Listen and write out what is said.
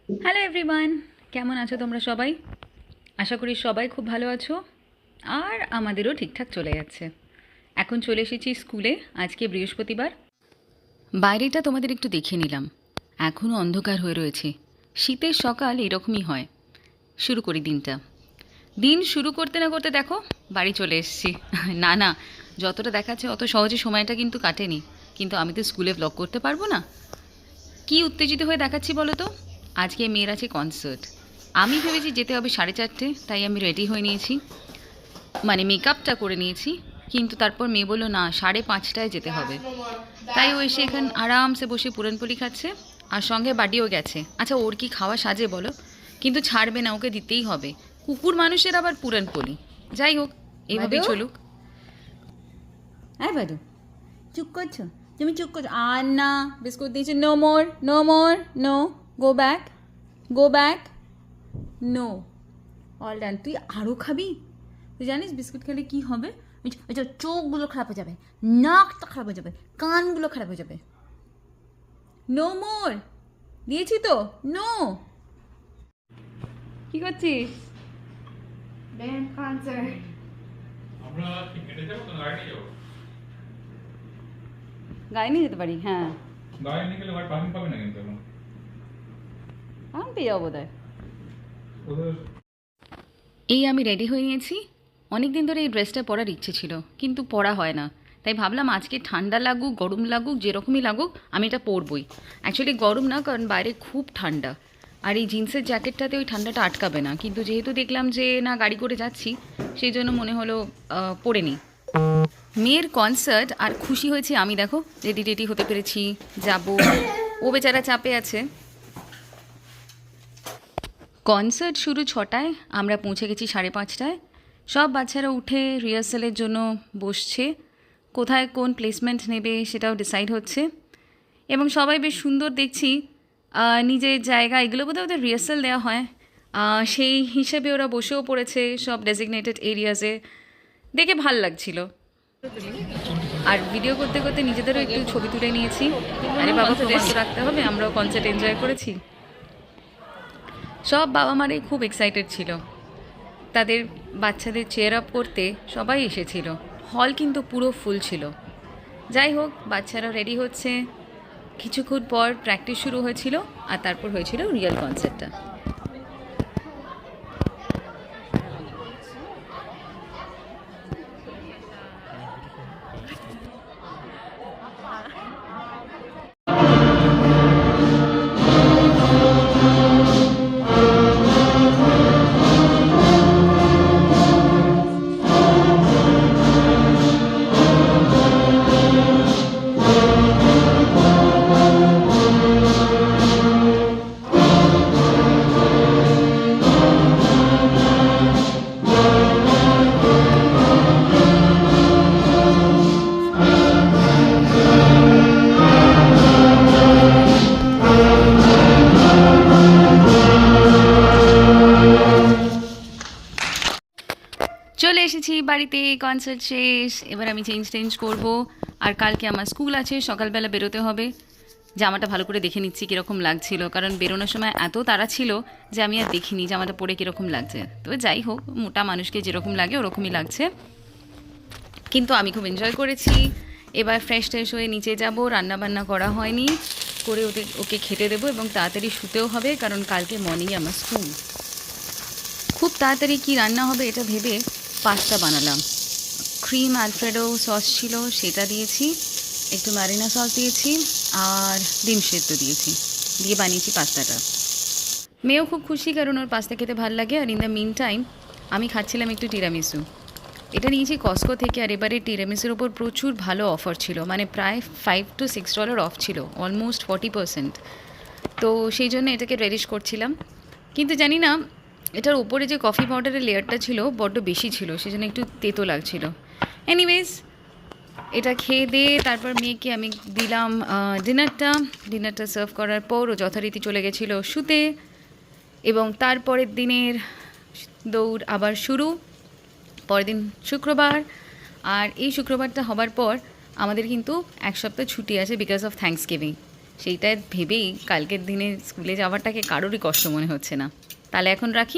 Hello everyone, কেমন আছো তোমরা সবাই? আশা করি সবাই খুব ভালো আছো। আর আমাদেরও ঠিকঠাক চলে যাচ্ছে। এখন চলে এসেছি স্কুলে। আজকে বৃহস্পতিবার। বাইরেটা তোমাদের একটু দেখে নিলাম। এখনও অন্ধকার হয়ে রয়েছে। শীতের সকাল এরকমই হয়। শুরু করি দিনটা। দিন শুরু করতে না করতে দেখো বাড়ি চলে এসেছি। না না, যতটা দেখাচ্ছে অত সহজে সময়টা কিন্তু কাটেনি। কিন্তু আমি তো স্কুলে ব্লগ করতে পারবো না। কি উত্তেজিত হয়ে দেখাচ্ছি বলো তো? আজকে মেয়ের আছে কনসার্ট। আমি ভেবেছি যেতে হবে 4:30, তাই আমি রেডি হয়ে নিয়েছি, মানে মেকআপটা করে নিয়েছি। কিন্তু তারপর মেয়ে বললো না, 5:30টায় যেতে হবে। তাই ও এসে এখানে আরামসে বসে পুরনপোলি খাচ্ছে। আর সঙ্গে বাড়িও গেছে। আচ্ছা, ওর কি খাওয়া সাজে বলো? কিন্তু ছাড়বে না, ওকে দিতেই হবে। কুকুর মানুষের আবার পুরনপোলি। যাই হোক, এইভাবেই চলুক। হ্যাঁ বাদু, চুপ করছো? তুমি চুপ করছো? আর না, বিস্কুট দিয়েছি। No more, no more, no. Go back, go back, no. All done. তুই আরও খাবি? তুই জানিস বিস্কুট খেলে কি হবে? ওই যে চোখগুলো খারাপ হয়ে যাবে, নাকটা খারাপ হয়ে যাবে, কানগুলো খারাপ হয়ে যাবে। নো মোর দিয়েছি তো, নো। কি করছিস? Band concert. আমরা কি হেঁটে যাবো তো গাড়ি নিয়ে যাবো? গাড়ি নিয়ে যেতে পারি, হ্যাঁ। গাড়ি নিয়ে গেলে গাড়ি পার্কিং পাবে না কিন্তু এখন আমি পেয়ে যাবো বোধ হয়। ওদের এই আমি রেডি হয়ে নিয়েছি। অনেক দিন ধরে এই ড্রেসটা পরার ইচ্ছে ছিল, কিন্তু পরা হয় না। তাই ভাবলাম আজকে ঠান্ডা লাগুক গরম লাগুক যেরকমই লাগুক আমি এটা পরবই। অ্যাকচুয়ালি গরম না, কারণ বাইরে খুব ঠান্ডা। আর এই জিন্সের জ্যাকেটটাতে ওই ঠান্ডাটা আটকাবে না। কিন্তু যেহেতু দেখলাম যে না, গাড়ি করে যাচ্ছি, সেই জন্য মনে হলো পরে নিই। মেয়ের কনসার্ট, আর খুশি হয়েছি আমি। দেখো রেডি রেডি হতে পেরেছি, যাব। ও বেচারা চাপে আছে। কনসার্ট শুরু 6টায়, আমরা পৌঁছে গেছি 5:30টায়। সব বাচ্চারা উঠে রিহার্সালের জন্য বসছে। কোথায় কোন প্লেসমেন্ট নেবে সেটাও ডিসাইড হচ্ছে। এবং সবাই বেশ সুন্দর দেখছি নিজের জায়গা। এগুলো বোধহয় ওদের রিহার্সাল দেওয়া হয়, সেই হিসেবে ওরা বসেও পড়েছে সব ডেজিগনেটেড এরিয়াসে। দেখে ভাল লাগছিল। আর ভিডিও করতে করতে নিজেদেরও একটু ছবি তুলে নিয়েছি। আরে বাবা, প্রমাণ তো রাখতে হবে আমরাও কনসার্ট এনজয় করেছি। সব বাবা মারাই খুব এক্সাইটেড ছিল। তাদের বাচ্চাদের চেয়ার আপ করতে সবাই এসেছিল। হল কিন্তু পুরো ফুল ছিল। যাই হোক, বাচ্চারা রেডি হচ্ছে। কিছুক্ষণ পর প্র্যাকটিস শুরু হয়েছিল, আর তারপর হয়েছিল রিয়েল কনসার্টটা। চলে এসেছি বাড়িতে, কনসার্ট শেষ। এবার আমি চেঞ্জ করব। আর কালকে আমার স্কুল আছে, সকালবেলা বেরোতে হবে। জামাটা ভালো করে দেখে নিচ্ছি কীরকম লাগছিল, কারণ বেরোনোর সময় এত তাড়া ছিল যে আমি আর দেখিনি জামাটা পরে কীরকম লাগছে। তবে যাই হোক, মোটা মানুষকে যেরকম লাগে ওরকমই লাগছে। কিন্তু আমি খুব এনজয় করেছি। এবার ফ্রেশ ট্রেশ হয়ে নিচে যাব। রান্নাবান্না করা হয়নি, করে ওকে খেতে দেবো এবং তাড়াতাড়ি শুতেও হবে, কারণ কালকে মর্নিংয়ে আমার স্কুল। খুব তাড়াতাড়ি কী রান্না হবে এটা ভেবে পাস্তা বানালাম। ক্রিম আলফ্রেডো সস ছিল, সেটা দিয়েছি। একটু ম্যারিনা সস দিয়েছি, আর ডিম সেদ্ধ দিয়েছি, দিয়ে বানিয়েছি পাস্তাটা। মেয়েও খুব খুশি, কারণ ওর পাস্তা খেতে ভালো লাগে। আর ইন দ্য মিন টাইম আমি খাচ্ছিলাম একটু টিরামিসু। এটা নিয়েছি কস্কো থেকে। আর এবারে টিরামিসুর ওপর প্রচুর ভালো অফার ছিল, মানে প্রায় $5 to $6 অফ ছিল, অলমোস্ট 40%। তো সেই জন্য এটাকে রেডিশ করছিলাম। কিন্তু জানি না, এটার উপরে যে কফি পাউডারের লেয়ারটা ছিল বড্ড বেশি ছিল, সেই জন্য একটু তেতো লাগছিল। এনিওয়েজ, এটা খেয়ে দিয়ে তারপর মেয়েকে আমি দিলাম ডিনারটা সার্ভ করার পর ও যথারীতি চলে গেছিলো শুতে। এবং তারপরের দিনের দৌড় আবার শুরু। পরের দিন শুক্রবার। আর এই শুক্রবারটা হবার পর আমাদের কিন্তু 1 সপ্তাহ ছুটি আছে বিকজ অফ থ্যাঙ্কসগিভিং। সেইটা ভেবেই কালকের দিনে স্কুলে যাওয়াটাকে কারোরই কষ্ট মনে হচ্ছে না। তাহলে এখন রাখি।